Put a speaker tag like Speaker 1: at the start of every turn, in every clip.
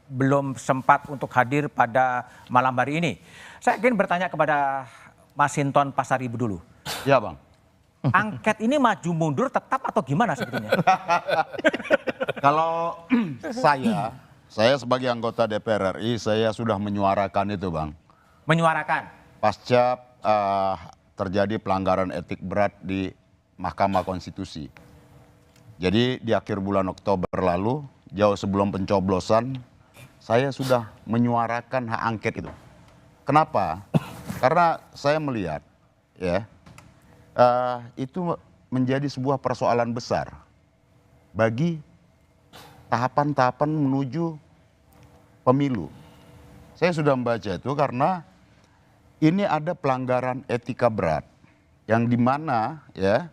Speaker 1: belum sempat untuk hadir pada malam hari ini. Saya ingin bertanya kepada Mas Hinton Pasaribu dulu.
Speaker 2: Ya, Bang.
Speaker 1: Angket ini maju mundur tetap atau gimana sebetulnya?
Speaker 2: Kalau saya sebagai anggota DPR RI, saya sudah menyuarakan itu, Bang.
Speaker 1: Menyuarakan?
Speaker 2: Pasca terjadi pelanggaran etik berat di Mahkamah Konstitusi. Jadi di akhir bulan Oktober lalu, jauh sebelum pencoblosan, saya sudah menyuarakan hak angket itu. Kenapa? Karena saya melihat, ya, itu menjadi sebuah persoalan besar bagi tahapan-tahapan menuju pemilu. Saya sudah membaca itu karena ini ada pelanggaran etika berat yang dimana, ya,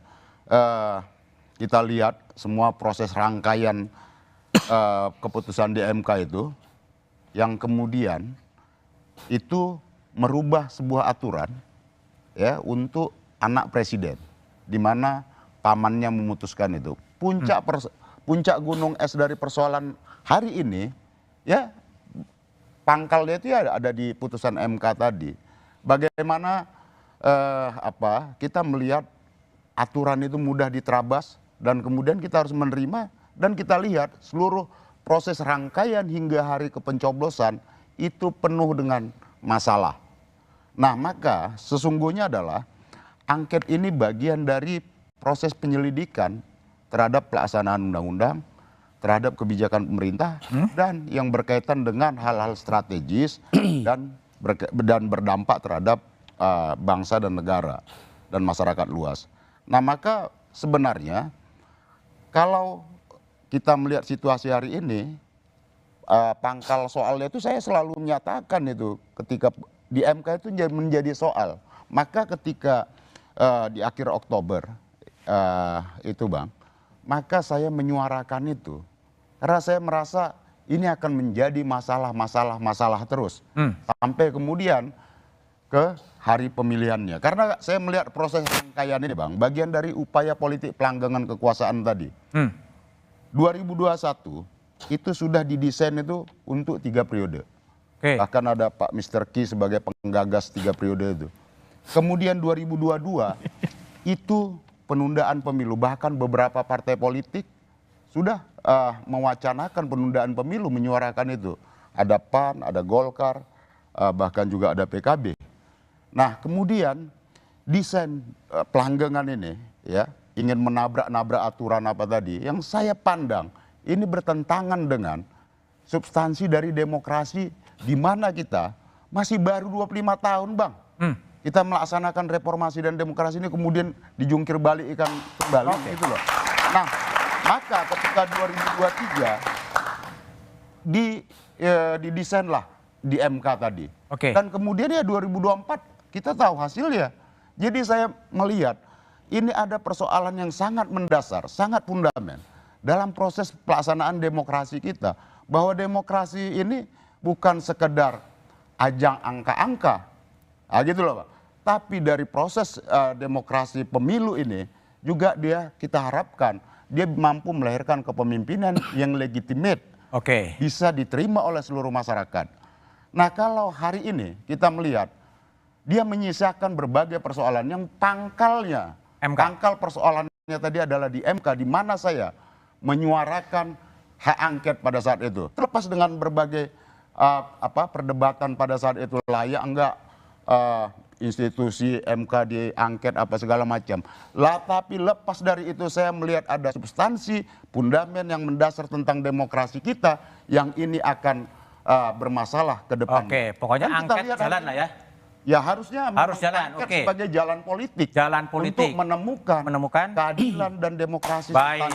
Speaker 2: kita lihat semua proses rangkaian keputusan di MK itu, yang kemudian itu merubah sebuah aturan, ya, untuk anak presiden, di mana pamannya memutuskan itu. Puncak gunung es dari persoalan hari ini, ya, pangkalnya itu ya ada di putusan MK tadi. Bagaimana kita melihat aturan itu mudah diterabas dan kemudian kita harus menerima, dan kita lihat seluruh proses rangkaian hingga hari kepencoblosan itu penuh dengan masalah. Nah, maka sesungguhnya adalah angket ini bagian dari proses penyelidikan terhadap pelaksanaan undang-undang, terhadap kebijakan pemerintah, dan yang berkaitan dengan hal-hal strategis dan berdampak terhadap bangsa dan negara dan masyarakat luas. Nah, maka sebenarnya kalau kita melihat situasi hari ini, pangkal soalnya itu saya selalu menyatakan itu ketika di MK itu menjadi soal. Maka ketika di akhir Oktober itu, Bang, maka saya menyuarakan itu karena saya merasa ini akan menjadi masalah terus sampai kemudian ke hari pemilihannya. Karena saya melihat proses rangkaian ini, Bang, bagian dari upaya politik pelanggengan kekuasaan tadi. 2021 itu sudah didesain itu untuk 3 periode. Bahkan ada Pak Mr. Ki sebagai penggagas 3 periode itu. Kemudian 2022 itu penundaan pemilu. Bahkan beberapa partai politik sudah mewacanakan penundaan pemilu, menyuarakan itu. Ada PAN, ada Golkar, bahkan juga ada PKB. Nah, kemudian desain pelanggengan ini, ya, ingin menabrak aturan apa tadi, yang saya pandang ini bertentangan dengan substansi dari demokrasi, di mana kita masih baru 25 tahun, Bang. Kita melaksanakan reformasi dan demokrasi ini kemudian dijungkir balikkan kembali, gitu loh. Nah, maka ketika 2023 didesainlah di MK tadi. Dan kemudian ya 2024 kita tahu hasilnya. Jadi saya melihat ini ada persoalan yang sangat mendasar, sangat fundamental dalam proses pelaksanaan demokrasi kita. Bahwa demokrasi ini bukan sekedar ajang angka-angka, gitu loh, Pak. Tapi dari proses demokrasi pemilu ini juga kita harapkan dia mampu melahirkan kepemimpinan yang legitimate, bisa diterima oleh seluruh masyarakat. Nah, kalau hari ini kita melihat dia menyisakan berbagai persoalan yang pangkalnya, pangkal persoalannya tadi adalah di MK, di mana saya menyuarakan hak angket pada saat itu. Terlepas dengan berbagai perdebatan pada saat itu, layak enggak institusi MK diangket apa segala macam. Tapi lepas dari itu saya melihat ada substansi, fundament yang mendasar tentang demokrasi kita yang ini akan bermasalah ke depan.
Speaker 1: Pokoknya angket jalan lah ya.
Speaker 2: Ya harusnya
Speaker 1: jalan,
Speaker 2: sebagai jalan politik. Untuk menemukan keadilan dan demokrasi.
Speaker 1: Baik.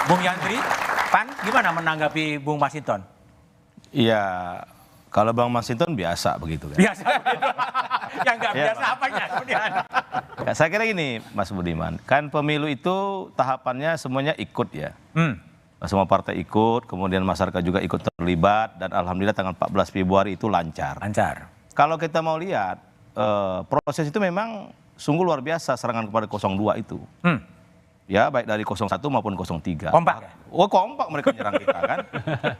Speaker 1: Bung Yandri, PAN gimana menanggapi Bung Mas Hinton?
Speaker 3: Iya, kalau Bang Mas Hinton biasa begitu kan.
Speaker 1: Biasa begitu. Yang nggak biasa apanya kemudian?
Speaker 3: Saya kira gini, Mas Budiman, kan pemilu itu tahapannya semuanya ikut ya. Semua partai ikut, kemudian masyarakat juga ikut terlibat, dan alhamdulillah tanggal 14 Februari itu lancar. Kalau kita mau lihat, proses itu memang sungguh luar biasa serangan kepada 02 itu. ya baik dari 01 maupun 03.
Speaker 1: Kompak ya?
Speaker 3: Oh kompak mereka menyerang kita kan.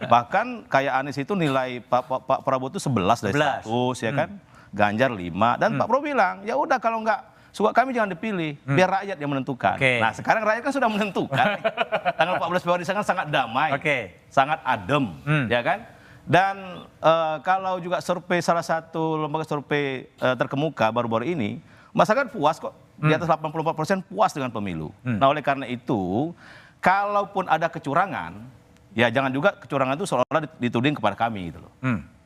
Speaker 3: Bahkan kayak Anies itu nilai Pak Prabowo itu 11 dari 100 ya kan. Ganjar 5 dan Pak Prabowo bilang ya udah kalau nggak suka kami jangan dipilih, biar rakyat yang menentukan. Nah sekarang rakyat kan sudah menentukan. Tanggal 14 Februari sangat damai, sangat adem, ya kan. Dan kalau juga survei salah satu lembaga survei terkemuka baru-baru ini, masyarakat puas kok, di atas 84% puas dengan pemilu. Nah oleh karena itu, kalaupun ada kecurangan, ya jangan juga kecurangan itu seolah-olah dituding kepada kami gitu loh.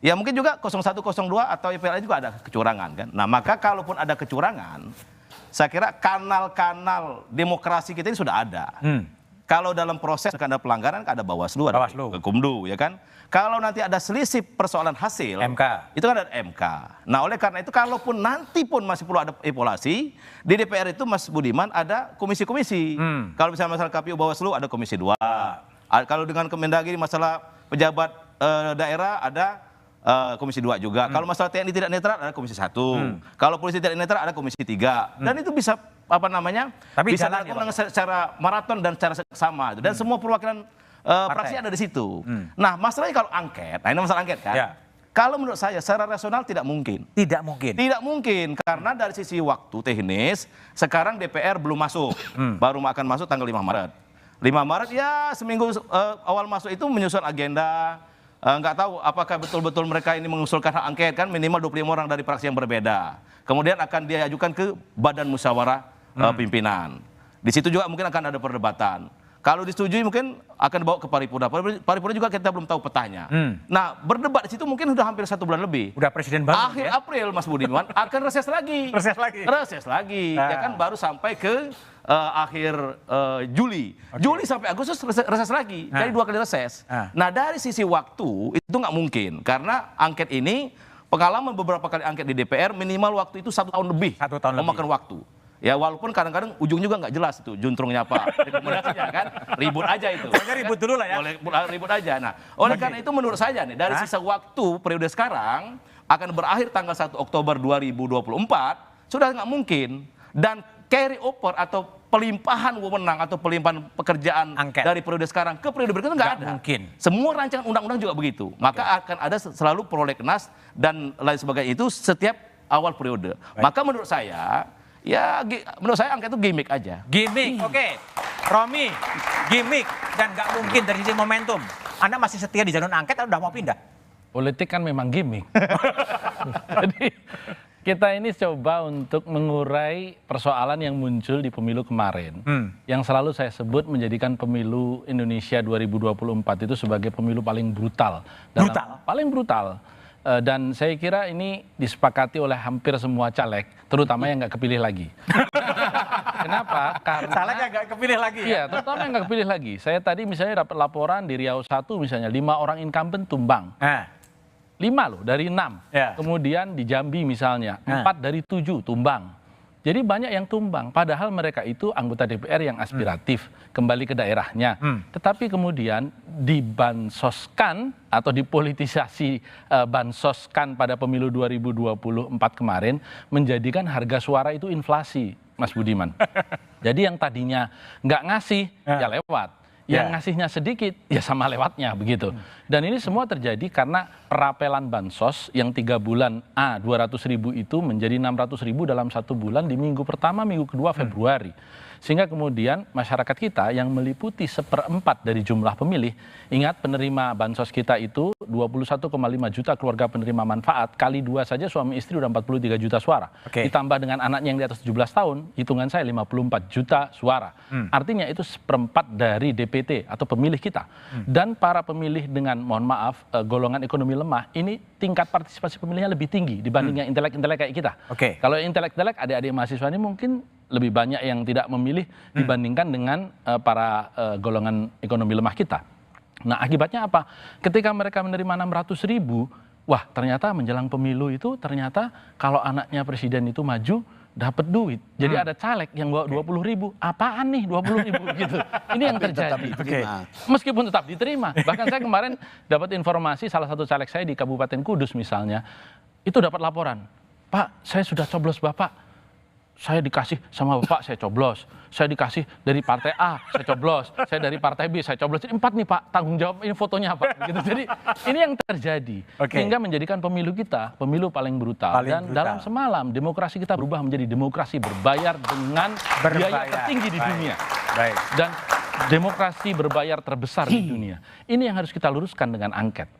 Speaker 3: Ya mungkin juga 01, 02 atau YPL juga ada kecurangan kan. Nah maka kalaupun ada kecurangan, saya kira kanal-kanal demokrasi kita ini sudah ada. Kalau dalam proses ada pelanggaran, ada Bawaslu, ada Kumdu, ya kan. Kalau nanti ada selisih persoalan hasil,
Speaker 1: MK.
Speaker 3: Itu kan ada MK. Nah oleh karena itu kalaupun nanti pun masih perlu ada evaluasi, di DPR itu Mas Budiman ada komisi-komisi. Kalau misalnya masalah KPU Bawaslu ada komisi 2. Kalau dengan Kemendagri masalah pejabat daerah ada komisi 2 juga. Kalau masalah TNI tidak netral ada komisi 1. Kalau polisi tidak netral ada komisi 3. Dan itu bisa
Speaker 1: tapi
Speaker 3: bisa dilakukan secara maraton dan secara seksama. Dan semua perwakilan praksi ada di situ. Nah, masalahnya kalau angket, nah ini masalah angket kan. Kalau menurut saya secara rasional tidak mungkin.
Speaker 1: Tidak mungkin.
Speaker 3: Tidak mungkin karena dari sisi waktu teknis sekarang DPR belum masuk. Baru akan masuk tanggal 5 Maret. 5 Maret ya seminggu awal masuk itu menyusun agenda. Nggak tahu apakah betul-betul mereka ini mengusulkan hak angket kan minimal 25 orang dari fraksi yang berbeda. Kemudian akan diajukan ke Badan Musyawarah Pimpinan. Di situ juga mungkin akan ada perdebatan. Kalau disetujui mungkin akan dibawa ke paripurna. Paripurna juga kita belum tahu petanya. Nah berdebat di situ mungkin udah hampir 1 bulan lebih.
Speaker 1: Udah presiden baru
Speaker 3: Akhir April Mas Budiman akan reses lagi. Reses lagi. Ya kan baru sampai ke akhir Juli. Juli sampai Agustus reses lagi. Jadi 2 kali reses. Nah dari sisi waktu itu nggak mungkin. Karena angket ini pengalaman beberapa kali angket di DPR minimal waktu itu 1 tahun lebih.
Speaker 1: 1 tahun lebih.
Speaker 3: Memakan waktu. Ya walaupun kadang-kadang ujung juga nggak jelas itu juntrungnya apa rekomendasinya kan ribut aja itu.
Speaker 1: Pokoknya ribut dulu lah ya.
Speaker 3: Boleh ribut aja. Nah oleh karena itu menurut saya nih dari sisa waktu periode sekarang akan berakhir tanggal 1 Oktober 2024 sudah nggak mungkin dan carry over atau pelimpahan wewenang atau pelimpahan pekerjaan dari periode sekarang ke periode berikutnya nggak ada.
Speaker 1: Mungkin.
Speaker 3: Semua rancangan undang-undang juga begitu. Maka akan ada selalu prolegnas dan lain sebagainya itu setiap awal periode. Maka menurut saya ya menurut saya angket itu gimmick aja.
Speaker 1: Gimmick, oke. Romi, gimmick dan nggak mungkin dari sisi momentum. Anda masih setia di jalur angket atau udah mau pindah?
Speaker 4: Politik kan memang gimmick. Jadi kita ini coba untuk mengurai persoalan yang muncul di pemilu kemarin. Yang selalu saya sebut menjadikan pemilu Indonesia 2024 itu sebagai pemilu paling brutal. Paling brutal. Dan saya kira ini disepakati oleh hampir semua caleg, terutama yang nggak kepilih lagi. Kenapa? Karena
Speaker 1: caleg yang nggak kepilih lagi.
Speaker 4: Iya, terutama yang nggak kepilih lagi. Saya tadi misalnya dapat laporan di Riau 1 misalnya 5 orang incumbent tumbang. 5 loh dari 6. Kemudian di Jambi misalnya 4 dari 7 tumbang. Jadi banyak yang tumbang, padahal mereka itu anggota DPR yang aspiratif, kembali ke daerahnya. Tetapi kemudian dibansoskan atau dipolitisasi bansoskan pada pemilu 2024 kemarin, menjadikan harga suara itu inflasi, Mas Budiman. Jadi yang tadinya nggak ngasih, ya lewat. Yang ngasihnya sedikit, ya sama lewatnya begitu. Dan ini semua terjadi karena perapelan bansos yang 3 bulan 200.000 itu menjadi 600.000 dalam 1 bulan di minggu pertama, minggu kedua Februari. Sehingga kemudian masyarakat kita yang meliputi 1/4 dari jumlah pemilih, ingat penerima bansos kita itu 21,5 juta keluarga penerima manfaat, kali 2 saja suami istri udah 43 juta suara. Ditambah dengan anaknya yang di atas 17 tahun, hitungan saya 54 juta suara. Artinya itu 1/4 dari DPT atau pemilih kita. Dan para pemilih dengan, mohon maaf, golongan ekonomi lemah, ini tingkat partisipasi pemilihnya lebih tinggi dibanding yang intelek-intelek kayak kita. Kalau intelek-intelek, adik-adik mahasiswa ini mungkin lebih banyak yang tidak memilih dibandingkan dengan para golongan ekonomi lemah kita. Nah akibatnya apa? Ketika mereka menerima 600.000, wah ternyata menjelang pemilu itu ternyata kalau anaknya presiden itu maju dapat duit. Jadi ada caleg yang bawa 20.000. Apaan nih 20.000 gitu. Ini yang terjadi. Meskipun tetap diterima. Bahkan saya kemarin dapat informasi salah satu caleg saya di Kabupaten Kudus misalnya, itu dapat laporan. Pak, saya sudah coblos Bapak. saya dikasih sama Bapak, saya coblos. Saya dikasih dari partai A, saya coblos. Saya dari partai B, saya coblos. Jadi 4 nih Pak, tanggung jawab ini fotonya Pak. Gitu. Jadi ini yang terjadi. Sehingga menjadikan pemilu kita, pemilu paling brutal. Dan dalam semalam, demokrasi kita berubah menjadi demokrasi berbayar dengan biaya tertinggi di dunia. Dan demokrasi berbayar terbesar di dunia. Ini yang harus kita luruskan dengan angket.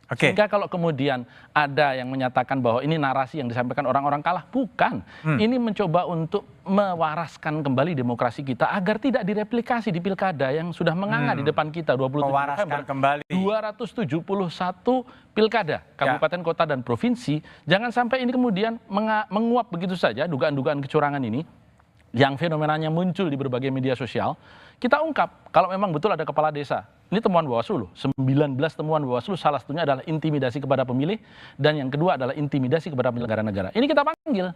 Speaker 4: Sehingga kalau kemudian ada yang menyatakan bahwa ini narasi yang disampaikan orang-orang kalah, bukan. Ini mencoba untuk mewaraskan kembali demokrasi kita agar tidak direplikasi di pilkada yang sudah menganga di depan kita 27 November. Kembali. 271 pilkada, kabupaten, kota, dan provinsi. Jangan sampai ini kemudian menguap begitu saja dugaan-dugaan kecurangan ini yang fenomenanya muncul di berbagai media sosial. Kita ungkap kalau memang betul ada kepala desa. Ini temuan Bawaslu, 19 temuan Bawaslu, salah satunya adalah intimidasi kepada pemilih, dan yang kedua adalah intimidasi kepada penyelenggara negara. Ini kita panggil.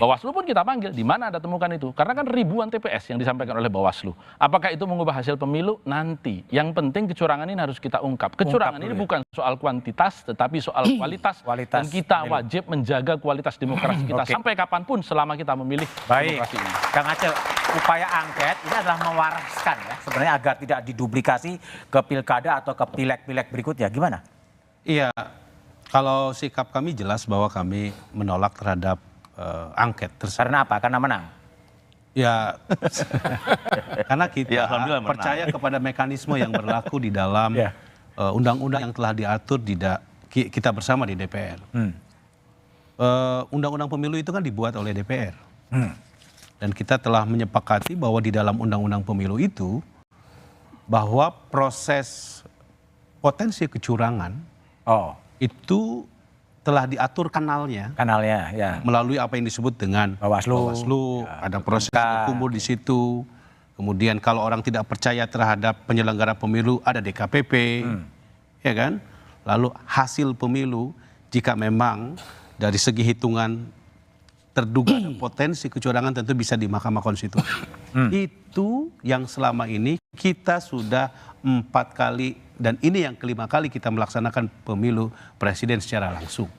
Speaker 4: Bawaslu pun kita panggil, di mana ada temukan itu? Karena kan ribuan TPS yang disampaikan oleh Bawaslu. Apakah itu mengubah hasil pemilu? Nanti. Yang penting kecurangan ini harus kita ungkap. Kecurangan ini bukan soal kuantitas, tetapi soal kualitas. Dan kita wajib menjaga kualitas demokrasi kita sampai kapanpun selama kita memilih demokrasi ini.
Speaker 1: Kang Aceh, upaya angket ini adalah mewaraskan ya, sebenarnya agar tidak diduplikasi ke pilkada atau ke pileg-pileg berikutnya, gimana?
Speaker 5: Iya, kalau sikap kami jelas bahwa kami menolak terhadap angket tersebut.
Speaker 1: Karena apa? Karena menang?
Speaker 5: Ya, karena kita percaya kepada mekanisme yang berlaku di dalam undang-undang yang telah diatur kita bersama di DPR. Undang-undang pemilu itu kan dibuat oleh DPR. Dan kita telah menyepakati bahwa di dalam undang-undang pemilu itu, bahwa proses potensi kecurangan itu telah diatur kanalnya melalui apa yang disebut dengan Bawaslu, ada proses kumur di situ. Kemudian kalau orang tidak percaya terhadap penyelenggara pemilu ada DKPP, ya kan? Lalu hasil pemilu jika memang dari segi hitungan terduga ada potensi kecurangan tentu bisa di Mahkamah Konstitusi. Itu yang selama ini kita sudah 4 kali dan ini yang kelima kali kita melaksanakan pemilu presiden secara langsung.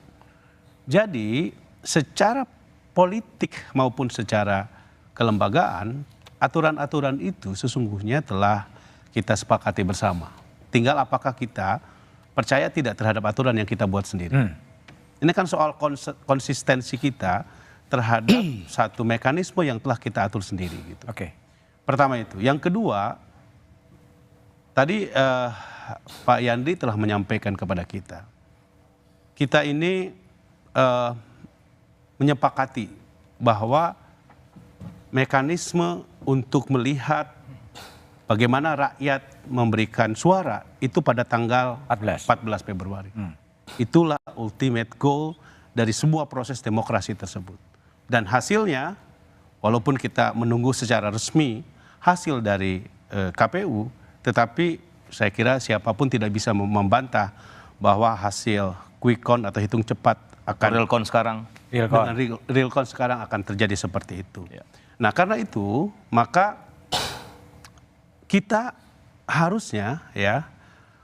Speaker 5: Jadi secara politik maupun secara kelembagaan, aturan-aturan itu sesungguhnya telah kita sepakati bersama. Tinggal apakah kita percaya tidak terhadap aturan yang kita buat sendiri. Ini kan soal konsistensi kita terhadap satu mekanisme yang telah kita atur sendiri gitu. Pertama itu. Yang kedua, tadi Pak Yandri telah menyampaikan kepada kita. Kita ini menyepakati bahwa mekanisme untuk melihat bagaimana rakyat memberikan suara itu pada tanggal 14 Februari. Itulah ultimate goal dari semua proses demokrasi tersebut. Dan hasilnya, walaupun kita menunggu secara resmi hasil dari KPU, tetapi saya kira siapapun tidak bisa membantah bahwa hasil quick count atau hitung cepat akan
Speaker 3: real count sekarang.
Speaker 5: Real count sekarang akan terjadi seperti itu. Nah, karena itu maka kita harusnya ya,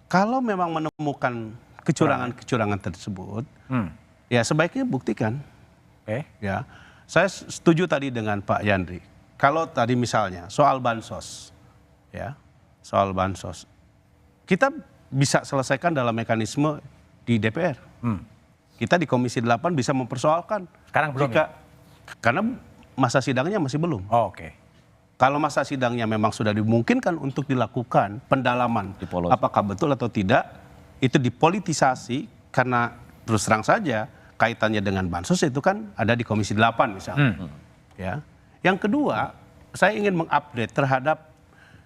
Speaker 5: kalau memang menemukan kecurangan-kecurangan tersebut, ya sebaiknya buktikan. Ya, saya setuju tadi dengan Pak Yandri. Kalau tadi misalnya soal bansos, ya, soal bansos, kita bisa selesaikan dalam mekanisme di DPR. Kita di Komisi 8 bisa mempersoalkan.
Speaker 1: Sekarang belum.
Speaker 5: Karena masa sidangnya masih belum. Kalau masa sidangnya memang sudah dimungkinkan untuk dilakukan pendalaman, apakah betul atau tidak, itu dipolitisasi karena terus terang saja kaitannya dengan bansos itu kan ada di Komisi 8 misalnya. Ya. Yang kedua, saya ingin mengupdate terhadap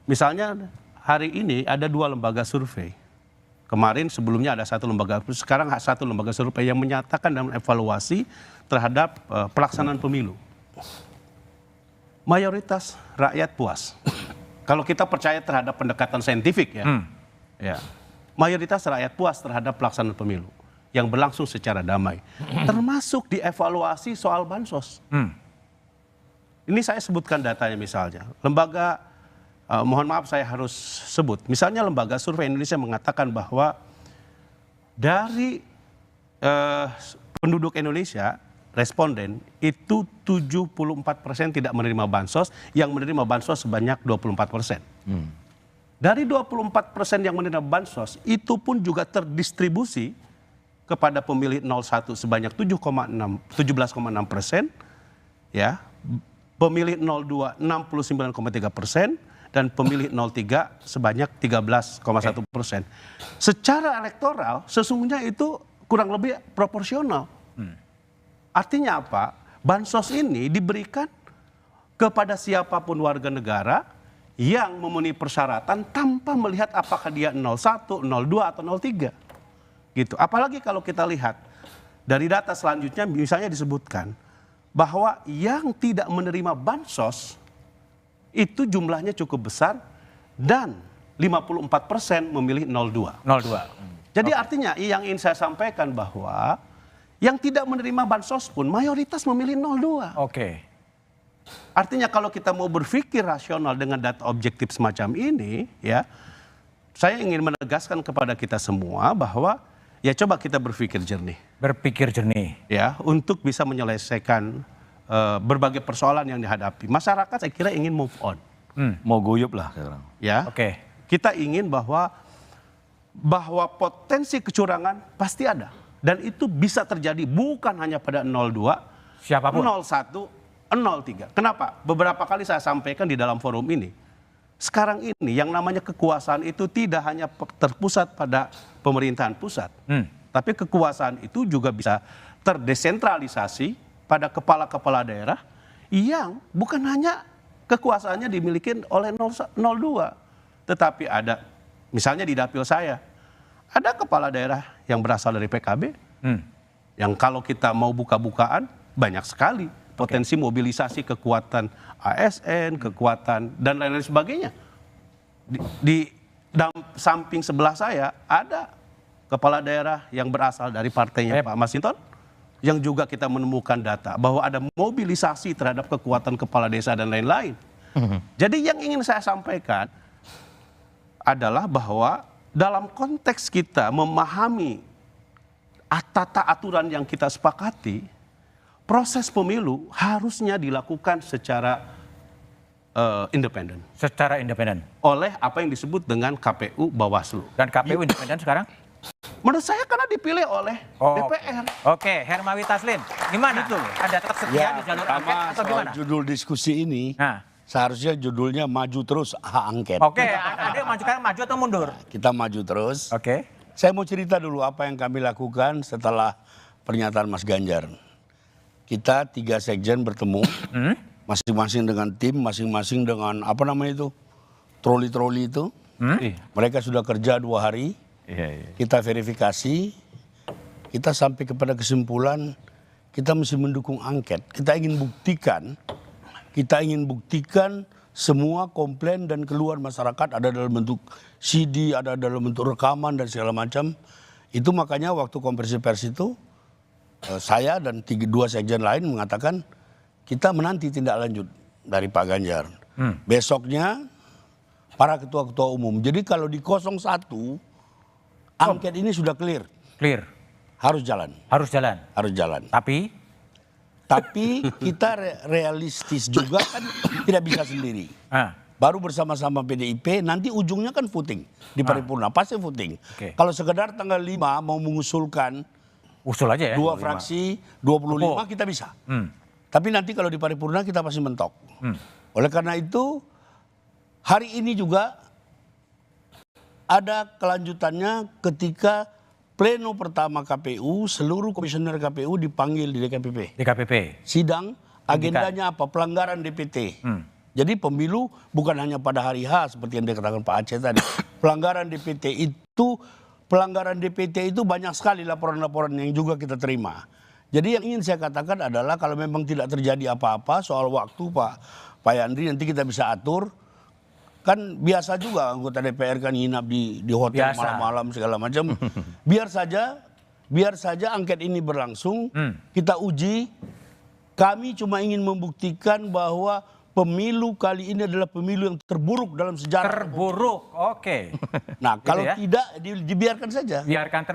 Speaker 5: misalnya hari ini ada 2 lembaga survei. Kemarin sebelumnya ada 1 lembaga, sekarang 1 lembaga survei yang menyatakan dalam evaluasi terhadap pelaksanaan pemilu. Mayoritas rakyat puas. Kalau kita percaya terhadap pendekatan saintifik ya. Mayoritas rakyat puas terhadap pelaksanaan pemilu yang berlangsung secara damai. Termasuk dievaluasi soal bansos. Ini saya sebutkan datanya misalnya. Lembaga, mohon maaf saya harus sebut. Misalnya Lembaga Survei Indonesia mengatakan bahwa dari penduduk Indonesia responden itu 74% tidak menerima bansos, yang menerima bansos sebanyak 24%. Dari 24% yang menerima bansos, itu pun juga terdistribusi kepada pemilih 01 sebanyak 17,6%, ya, pemilih 02 69,3%, dan pemilih 03 sebanyak 13,1%. Secara elektoral, sesungguhnya itu kurang lebih proporsional. Artinya apa? Bansos ini diberikan kepada siapapun warga negara yang memenuhi persyaratan tanpa melihat apakah dia 01, 02, atau 03. Gitu. Apalagi kalau kita lihat dari data selanjutnya misalnya disebutkan bahwa yang tidak menerima bansos itu jumlahnya cukup besar dan 54% memilih 02.
Speaker 1: 02.
Speaker 5: Jadi artinya yang ingin saya sampaikan bahwa yang tidak menerima bansos pun mayoritas memilih 02.
Speaker 1: Oke.
Speaker 5: Artinya kalau kita mau berpikir rasional dengan data objektif semacam ini, ya, saya ingin menegaskan kepada kita semua bahwa ya coba kita berpikir jernih.
Speaker 1: Berpikir jernih.
Speaker 5: Ya, untuk bisa menyelesaikan berbagai persoalan yang dihadapi. Masyarakat saya kira ingin move on.
Speaker 3: Mau guyup lah sekarang.
Speaker 5: Ya.
Speaker 1: Oke.
Speaker 5: Kita ingin bahwa potensi kecurangan pasti ada. Dan itu bisa terjadi bukan hanya pada 02,
Speaker 1: Siapapun.
Speaker 5: 01, 03. Kenapa? Beberapa kali saya sampaikan di dalam forum ini. Sekarang ini yang namanya kekuasaan itu tidak hanya terpusat pada pemerintahan pusat. Tapi kekuasaan itu juga bisa terdesentralisasi pada kepala-kepala daerah yang bukan hanya kekuasaannya dimiliki oleh 02. Tetapi ada, misalnya di dapil saya, ada kepala daerah yang berasal dari PKB. Yang kalau kita mau buka-bukaan, banyak sekali potensi mobilisasi kekuatan ASN, kekuatan dan lain-lain sebagainya. Di samping sebelah saya ada kepala daerah yang berasal dari partainya Pak Masinton, yang juga kita menemukan data bahwa ada mobilisasi terhadap kekuatan kepala desa dan lain-lain. Jadi yang ingin saya sampaikan adalah bahwa dalam konteks kita memahami tata aturan yang kita sepakati, proses pemilu harusnya dilakukan secara independen.
Speaker 1: Secara independen.
Speaker 5: Oleh apa yang disebut dengan KPU Bawaslu.
Speaker 1: Dan KPU independen sekarang?
Speaker 5: Menurut saya karena dipilih oleh DPR.
Speaker 1: Oke, Hermawi Taslim, gimana tuh? Ada tetap setia di jalur angket atau
Speaker 6: soal
Speaker 1: gimana?
Speaker 6: judul diskusi ini, seharusnya judulnya maju terus hak angket.
Speaker 1: Oke, ada yang maju atau mundur?
Speaker 6: Kita maju terus.
Speaker 1: Oke.
Speaker 6: Saya mau cerita dulu apa yang kami lakukan setelah pernyataan Mas Ganjar. Kita 3 sekjen bertemu, masing-masing dengan tim, masing-masing dengan apa namanya itu, troli-troli itu. Mereka sudah kerja 2 hari. Kita verifikasi, kita sampai kepada kesimpulan kita mesti mendukung angket. Kita ingin buktikan semua komplain dan keluhan masyarakat ada dalam bentuk CD, ada dalam bentuk rekaman dan segala macam. Itu makanya waktu konferensi pers itu saya dan 2 sekjen lain mengatakan kita menanti tindak lanjut dari Pak Ganjar. Besoknya para ketua-ketua umum. Jadi kalau di 01 angket ini sudah clear.
Speaker 1: Clear.
Speaker 6: Harus jalan.
Speaker 1: Harus jalan.
Speaker 6: Harus jalan.
Speaker 1: Tapi
Speaker 6: kita realistis juga kan tidak bisa sendiri. Baru bersama-sama PDIP, nanti ujungnya kan voting di paripurna, pasti voting. Kalau sekedar tanggal 5 mau mengusulkan
Speaker 1: usul aja ya.
Speaker 6: 2 fraksi, 25 kita bisa. Tapi nanti kalau di paripurna kita pasti mentok. Oleh karena itu hari ini juga ada kelanjutannya ketika pleno pertama KPU, seluruh komisioner KPU dipanggil di DKPP.
Speaker 1: DKPP.
Speaker 6: Sidang, agendanya apa? Pelanggaran DPT. Jadi pemilu bukan hanya pada hari H seperti yang dikatakan Pak Aceh tadi. Pelanggaran DPT itu banyak sekali laporan-laporan yang juga kita terima. Jadi yang ingin saya katakan adalah kalau memang tidak terjadi apa-apa soal waktu Pak Yandri nanti kita bisa atur. Kan biasa juga anggota DPR kan nginap di hotel malam-malam segala macam. Biar saja angket ini berlangsung, kita uji. Kami cuma ingin membuktikan bahwa pemilu kali ini adalah pemilu yang terburuk dalam sejarah.
Speaker 1: Terburuk, oke.
Speaker 6: Nah, kalau
Speaker 1: ya?
Speaker 6: tidak dibiarkan saja.
Speaker 1: Biarkan terus.